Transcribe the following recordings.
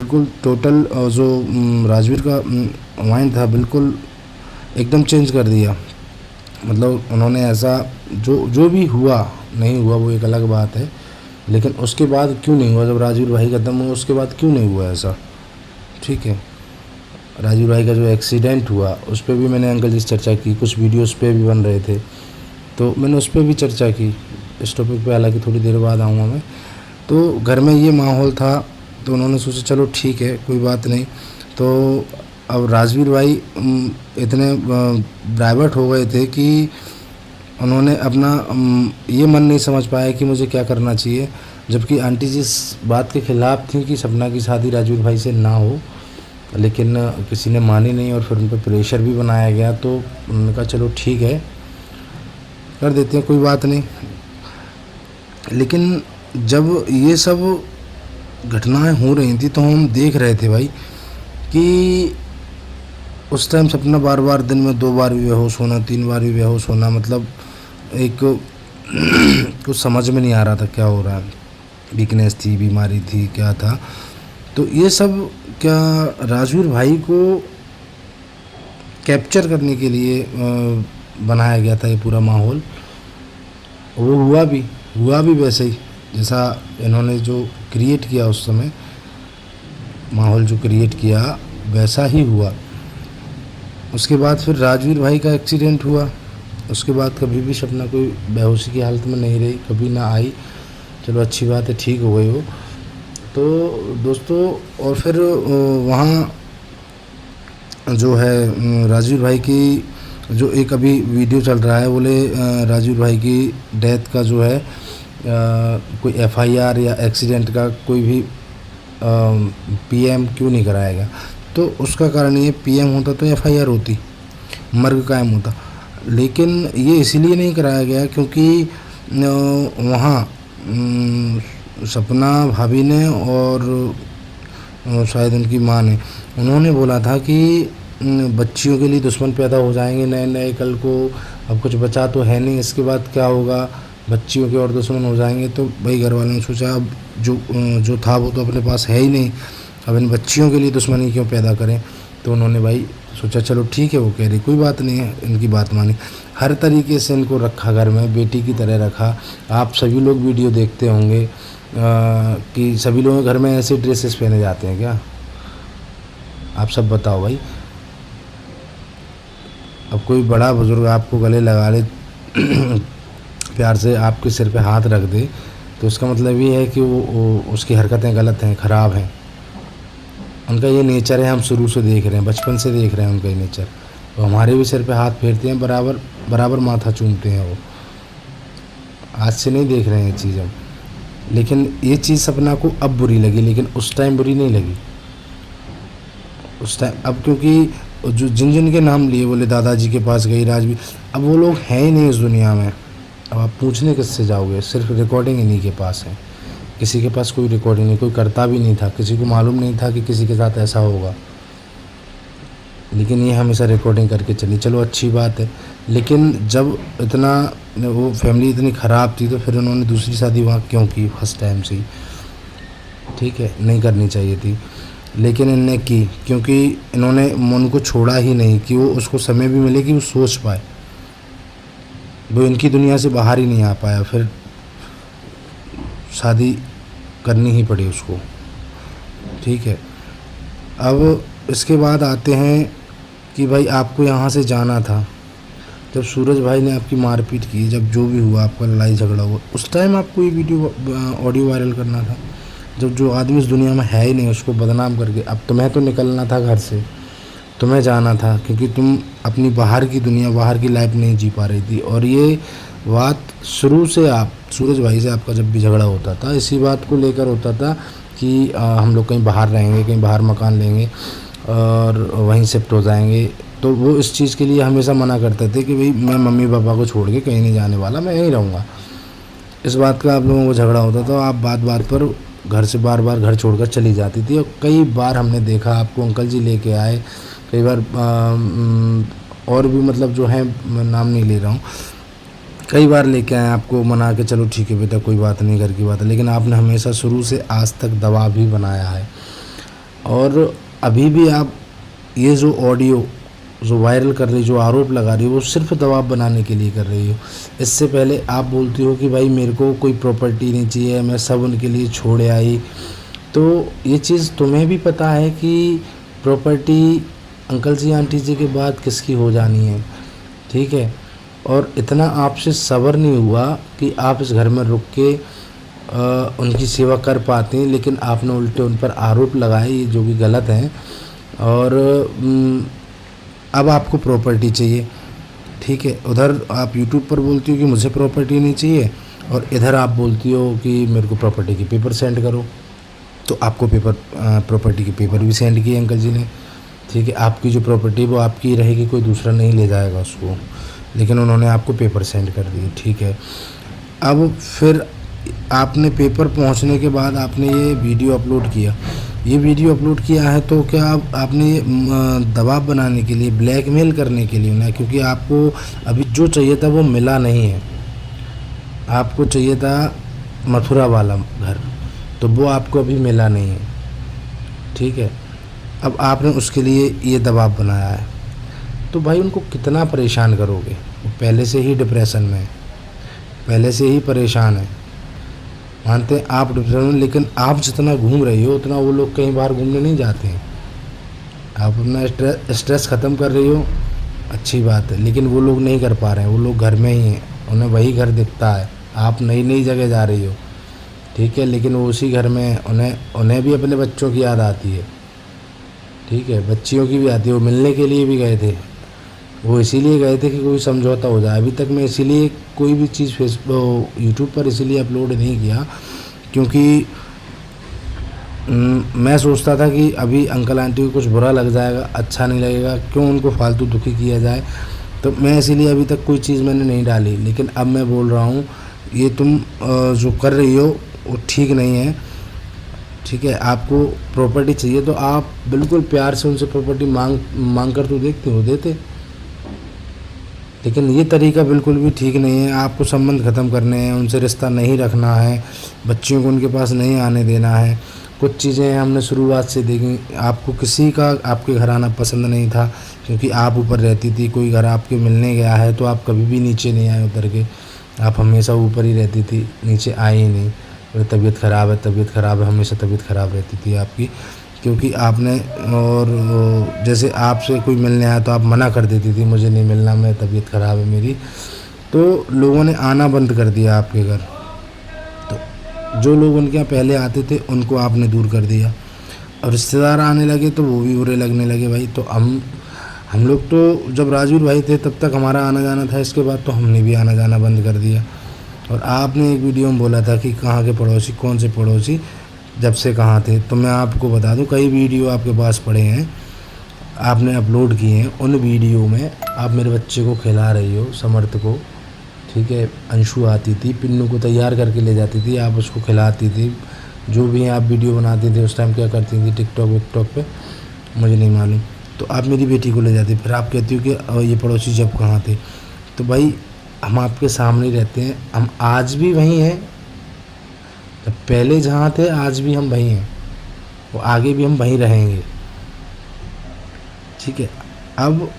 बिल्कुल टोटल जो राजवीर का माइंड था बिल्कुल एकदम चेंज कर दिया। मतलब उन्होंने ऐसा जो भी हुआ नहीं हुआ वो एक अलग बात है, लेकिन उसके बाद क्यों नहीं हुआ, जब राजवीर भाई का दम हुआ उसके बाद क्यों नहीं हुआ ऐसा। ठीक है, राजवीर भाई का जो एक्सीडेंट हुआ उस पर भी मैंने अंकल जी से चर्चा की, कुछ वीडियोस पे भी बन रहे थे तो मैंने उस पर भी चर्चा की। इस टॉपिक पे हालांकि थोड़ी देर बाद आऊँगा मैं। तो घर में ये माहौल था तो उन्होंने सोचा चलो ठीक है कोई बात नहीं। तो अब राजवीर भाई इतने डाइवर्ट हो गए थे कि उन्होंने अपना ये मन नहीं समझ पाया कि मुझे क्या करना चाहिए, जबकि आंटी जी इस बात के ख़िलाफ़ थी कि सपना की शादी राजवीर भाई से ना हो, लेकिन किसी ने मानी नहीं और फिर उन पर प्रेशर भी बनाया गया। तो उन्होंने कहा चलो ठीक है कर देते हैं, कोई बात नहीं। लेकिन जब ये सब घटनाएं हो रही थी तो हम देख रहे थे भाई कि उस टाइम सपना बार बार दिन में 2 बार भी बेहोश होना, 3 बार भी बेहोश होना, मतलब एक कुछ समझ में नहीं आ रहा था क्या हो रहा है, वीकनेस थी, बीमारी थी, क्या था। तो ये सब क्या राजवीर भाई को कैप्चर करने के लिए बनाया गया था ये पूरा माहौल। वो हुआ भी वैसे ही जैसा इन्होंने जो क्रिएट किया उस समय, माहौल जो क्रिएट किया वैसा ही हुआ। उसके बाद फिर राजवीर भाई का एक्सीडेंट हुआ, उसके बाद कभी भी सपना कोई बेहोशी की हालत में नहीं रही, कभी ना आई। चलो अच्छी बात है, ठीक हो गई वो। तो दोस्तों और फिर वहाँ जो है राजवीर भाई की जो एक अभी वीडियो चल रहा है, बोले राजवीर भाई की डेथ का जो है कोई एफआईआर या एक्सीडेंट का कोई भी पीएम क्यों नहीं कराया गया। तो उसका कारण ये, पीएम होता तो एफआईआर होती, मर्ग कायम होता, लेकिन ये इसीलिए नहीं कराया गया क्योंकि वहाँ सपना भाभी ने और शायद उनकी माँ ने उन्होंने बोला था कि बच्चियों के लिए दुश्मन पैदा हो जाएंगे नए नए, कल को अब कुछ बचा तो है नहीं, इसके बाद क्या होगा, बच्चियों के और दुश्मन हो जाएंगे। तो भाई घर वालों ने सोचा अब जो था वो तो अपने पास है ही नहीं, अब इन बच्चियों के लिए दुश्मनी क्यों पैदा करें। तो उन्होंने भाई सोचा चलो ठीक है, वो कह रही कोई बात नहीं है, इनकी बात मानी। हर तरीके से इनको रखा घर में, बेटी की तरह रखा। आप सभी लोग वीडियो देखते होंगे कि सभी लोग घर में ऐसे ड्रेसेस पहने जाते हैं क्या, आप सब बताओ भाई। अब कोई बड़ा बुजुर्ग आपको गले लगा ले प्यार से आपके सिर पे हाथ रख दे तो उसका मतलब ये है कि वो उसकी हरकतें गलत हैं, ख़राब हैं। उनका ये नेचर है, हम शुरू से देख रहे हैं, बचपन से देख रहे हैं उनका ये नेचर। तो हमारे भी सिर पे हाथ फेरते हैं, बराबर बराबर माथा चूमते हैं वो, आज से नहीं देख रहे हैं ये चीज़ हम। लेकिन ये चीज़ सपना को अब बुरी लगी, लेकिन उस टाइम बुरी नहीं लगी उस टाइम। अब क्योंकि जो जिन के नाम लिए, बोले दादाजी के पास गई राजवीर, अब वो लोग हैं ही नहीं इस दुनिया में। अब आप पूछने किससे जाओगे, सिर्फ रिकॉर्डिंग इन्हीं के पास है, किसी के पास कोई रिकॉर्डिंग नहीं, कोई करता भी नहीं था, किसी को मालूम नहीं था कि किसी के साथ ऐसा होगा। लेकिन ये हमेशा रिकॉर्डिंग करके चली, चलो अच्छी बात है। लेकिन जब इतना वो फैमिली इतनी ख़राब थी तो फिर उन्होंने दूसरी शादी वहाँ क्यों की फर्स्ट टाइम से ही, ठीक है, नहीं करनी चाहिए थी, लेकिन इनने की क्योंकि इन्होंने मन को छोड़ा ही नहीं कि वो उसको समय भी मिले कि वो सोच पाए। वो इनकी दुनिया से बाहर ही नहीं आ पाया, फिर शादी करनी ही पड़ी उसको, ठीक है। अब इसके बाद आते हैं कि भाई आपको यहाँ से जाना था, जब सूरज भाई ने आपकी मारपीट की, जब जो भी हुआ आपका लड़ाई झगड़ा हुआ, उस टाइम आपको ये वीडियो ऑडियो वायरल करना था। जब जो आदमी इस दुनिया में है ही नहीं उसको बदनाम करके, अब तुम्हें तो निकलना था घर से, तुम्हें जाना था क्योंकि तुम अपनी बाहर की दुनिया, बाहर की लाइफ नहीं जी पा रही थी। और ये बात शुरू से आप सूरज भाई से आपका जब भी झगड़ा होता था इसी बात को लेकर होता था कि हम लोग कहीं बाहर रहेंगे, कहीं बाहर मकान लेंगे और वहीं शिफ्ट हो जाएंगे। तो वो इस चीज़ के लिए हमेशा मना करते थे कि भाई मैं मम्मी पापा को छोड़ के कहीं नहीं जाने वाला, मैं यहीं रहूँगा। इस बात का आप लोगों को झगड़ा होता था, आप बात बात पर घर से बार बार घर छोड़कर चली जाती थी। और कई बार हमने देखा आपको अंकल जी लेके आए, कई बार और भी मतलब जो है नाम नहीं ले रहा हूँ, कई बार लेके आए आपको मना के, चलो ठीक है बेटा कोई बात नहीं, घर की बात है। लेकिन आपने हमेशा शुरू से आज तक दबाव भी बनाया है और अभी भी आप ये जो ऑडियो जो वायरल कर रही, जो आरोप लगा रही हो, वो सिर्फ दबाव बनाने के लिए कर रही हो। इससे पहले आप बोलती हो कि भाई मेरे को कोई प्रॉपर्टी नहीं चाहिए, मैं सब उनके लिए छोड़ आई। तो ये चीज़ तुम्हें भी पता है कि प्रॉपर्टी अंकल जी आंटी जी के बाद किसकी हो जानी है, ठीक है। और इतना आपसे सब्र नहीं हुआ कि आप इस घर में रुक के उनकी सेवा कर पाते हैं, लेकिन आपने उल्टे उन पर आरोप लगाए, ये जो कि गलत हैं। और अब आपको प्रॉपर्टी चाहिए, ठीक है। उधर आप यूट्यूब पर बोलती हो कि मुझे प्रॉपर्टी नहीं चाहिए, और इधर आप बोलती हो कि मेरे को प्रॉपर्टी के पेपर सेंड करो। तो आपको प्रॉपर्टी के पेपर भी सेंड किए अंकल जी ने, ठीक है। आपकी जो प्रॉपर्टी वो आपकी रहेगी, कोई दूसरा नहीं ले जाएगा उसको, लेकिन उन्होंने आपको पेपर सेंड कर दिए, ठीक है। अब फिर आपने पेपर पहुंचने के बाद आपने ये वीडियो अपलोड किया। ये वीडियो अपलोड किया है तो क्या आपने ये दबाव बनाने के लिए, ब्लैकमेल करने के लिए ना, क्योंकि आपको अभी जो चाहिए था वो मिला नहीं है। आपको चाहिए था मथुरा वाला घर, तो वो आपको अभी मिला नहीं है, ठीक है। अब आपने उसके लिए ये दबाव बनाया है, तो भाई उनको कितना परेशान करोगे। वो पहले से ही डिप्रेशन में है, पहले से ही परेशान है, मानते हैं आप डिप्रेशन में, लेकिन आप जितना घूम रही हो उतना वो लोग कहीं बाहर घूमने नहीं जाते हैं। आप अपना स्ट्रेस ख़त्म कर रही हो, अच्छी बात है, लेकिन वो लोग नहीं कर पा रहे हैं। वो लोग घर में ही हैं, उन्हें वही घर दिखता है। आप नई नई जगह जा रही हो, ठीक है, लेकिन वो उसी घर में, उन्हें भी अपने बच्चों की याद आती है, ठीक है, बच्चियों की भी आती है। वो मिलने के लिए भी गए थे, वो इसीलिए गए थे कि कोई समझौता हो जाए। अभी तक मैं इसीलिए कोई भी चीज़ फेसबुक यूट्यूब पर इसीलिए अपलोड नहीं किया, क्योंकि मैं सोचता था कि अभी अंकल आंटी को कुछ बुरा लग जाएगा, अच्छा नहीं लगेगा, क्यों उनको फालतू दुखी किया जाए। तो मैं इसीलिए अभी तक कोई चीज़ मैंने नहीं डाली। लेकिन अब मैं बोल रहा हूँ, ये तुम जो कर रही हो वो ठीक नहीं है, ठीक है। आपको प्रॉपर्टी चाहिए तो आप बिल्कुल प्यार से उनसे प्रॉपर्टी मांग कर तो देखते हो, देते। लेकिन ये तरीका बिल्कुल भी ठीक नहीं है। आपको संबंध ख़त्म करने हैं, उनसे रिश्ता नहीं रखना है, बच्चियों को उनके पास नहीं आने देना है। कुछ चीज़ें हमने शुरुआत से देखी, आपको किसी का आपके घर आना पसंद नहीं था, क्योंकि आप ऊपर रहती थी। कोई घर आपके मिलने गया है तो आप कभी भी नीचे नहीं आए उतर के, आप हमेशा ऊपर ही रहती थी, नीचे आई ही नहीं। और तबीयत ख़राब है, तबीयत ख़राब है, हमेशा तबीयत ख़राब रहती थी आपकी, क्योंकि आपने, और जैसे आपसे कोई मिलने आया तो आप मना कर देती थी, मुझे नहीं मिलना, मैं तबीयत ख़राब है मेरी। तो लोगों ने आना बंद कर दिया आपके घर। तो जो लोग उनके यहाँ पहले आते थे उनको आपने दूर कर दिया, और रिश्तेदार आने लगे तो वो भी बुरे लगने लगे भाई। तो हम लोग तो जब राजवीर भाई थे तब तक हमारा आना जाना था, इसके बाद तो हमने भी आना जाना बंद कर दिया। और आपने एक वीडियो में बोला था कि कहाँ के पड़ोसी, कौन से पड़ोसी, जब से कहाँ थे। तो मैं आपको बता दूं, कई वीडियो आपके पास पड़े हैं, आपने अपलोड किए हैं। उन वीडियो में आप मेरे बच्चे को खिला रही हो, समर्थ को, ठीक है। अंशु आती थी, पिन्नू को तैयार करके ले जाती थी, आप उसको खिलाती थी। जो भी आप वीडियो बनाती थी उस टाइम क्या करती थी, टिकटॉक विकटॉक पे, मुझे नहीं मालूम। तो आप मेरी बेटी को ले जाती, फिर आप कहती हो कि ये पड़ोसी जब कहाँ थे। तो भाई हम आपके सामने ही रहते हैं, हम आज भी वहीं हैं, जब पहले जहाँ थे आज भी हम वहीं हैं, वो आगे भी हम वहीं रहेंगे, ठीक है। अब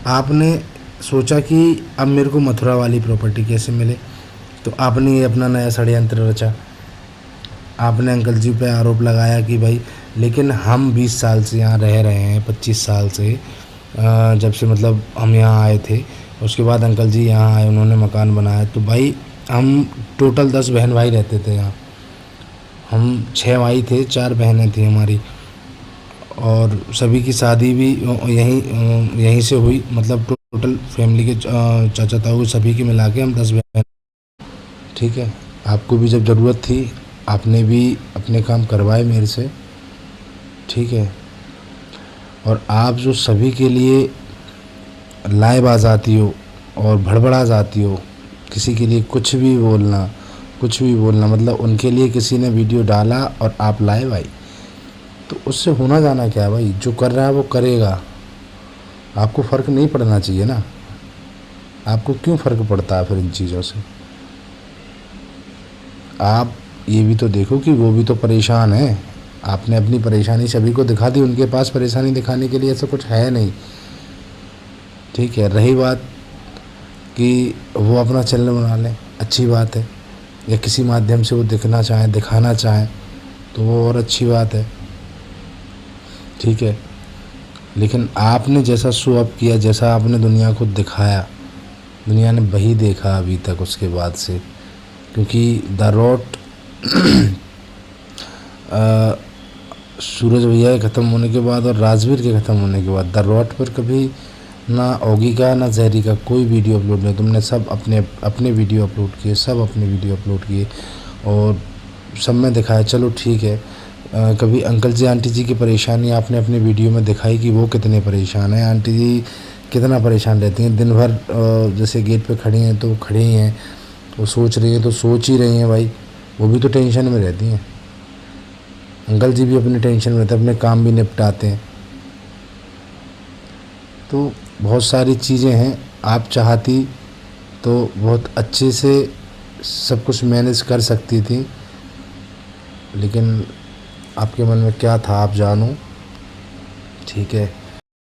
आपने सोचा कि अब मेरे को मथुरा वाली प्रॉपर्टी कैसे मिले, तो आपने ये अपना नया षड्यंत्र रचा। आपने अंकल जी पे आरोप लगाया कि भाई, लेकिन हम 20 साल से यहाँ रह रहे हैं, 25 साल से, जब से मतलब हम यहाँ आए थे। उसके बाद अंकल जी यहाँ आए, उन्होंने मकान बनाया। तो भाई हम टोटल 10 बहन भाई रहते थे यहाँ, हम 6 भाई थे, 4 बहनें थी हमारी, और सभी की शादी भी यहीं से हुई। मतलब टोटल फैमिली के चाचा ताऊ सभी के मिला के हम 10 बहन, ठीक है। आपको भी जब ज़रूरत थी आपने भी अपने काम करवाए मेरे से, ठीक है। और आप जो सभी के लिए लाएबाज आती हो और भड़बड़ा जाती हो, किसी के लिए कुछ भी बोलना, मतलब उनके लिए किसी ने वीडियो डाला और आप लाए भाई, तो उससे होना जाना क्या है भाई। जो कर रहा है वो करेगा, आपको फ़र्क नहीं पड़ना चाहिए ना। आपको क्यों फ़र्क पड़ता है फिर इन चीज़ों से। आप ये भी तो देखो कि वो भी तो परेशान है, आपने अपनी परेशानी सभी को दिखा दी, उनके पास परेशानी दिखाने के लिए ऐसा कुछ है नहीं। ठीक है, रही बात कि वो अपना चैनल बना लें, अच्छी बात है, या किसी माध्यम से वो दिखना चाहें, दिखाना चाहें तो वो और अच्छी बात है। ठीक है, लेकिन आपने जैसा शो अप किया, जैसा आपने दुनिया को दिखाया, दुनिया ने वही देखा अभी तक उसके बाद से। क्योंकि द रॉट सूरज भैया के ख़त्म होने के बाद और राजवीर के ख़त्म होने के बाद द रॉट पर कभी ना ओगी का ना जहरी का कोई वीडियो अपलोड नहीं। तुमने सब अपने वीडियो अपलोड किए, सब अपने वीडियो अपलोड किए और सब में दिखाया। चलो ठीक है, कभी अंकल जी आंटी जी की परेशानी आपने अपने वीडियो में दिखाई कि वो कितने परेशान हैं। आंटी जी कितना परेशान रहती हैं, दिन भर जैसे गेट पे खड़ी हैं तो वो खड़ी ही हैं, वो सोच रही हैं तो सोच ही रही हैं भाई, वो भी तो टेंशन में रहती हैं। अंकल जी भी अपनी टेंशन में रहते हैं, अपने काम भी निपटाते हैं। तो बहुत सारी चीज़ें हैं, आप चाहती तो बहुत अच्छे से सब कुछ मैनेज कर सकती थी, लेकिन आपके मन में क्या था आप जानो। ठीक है।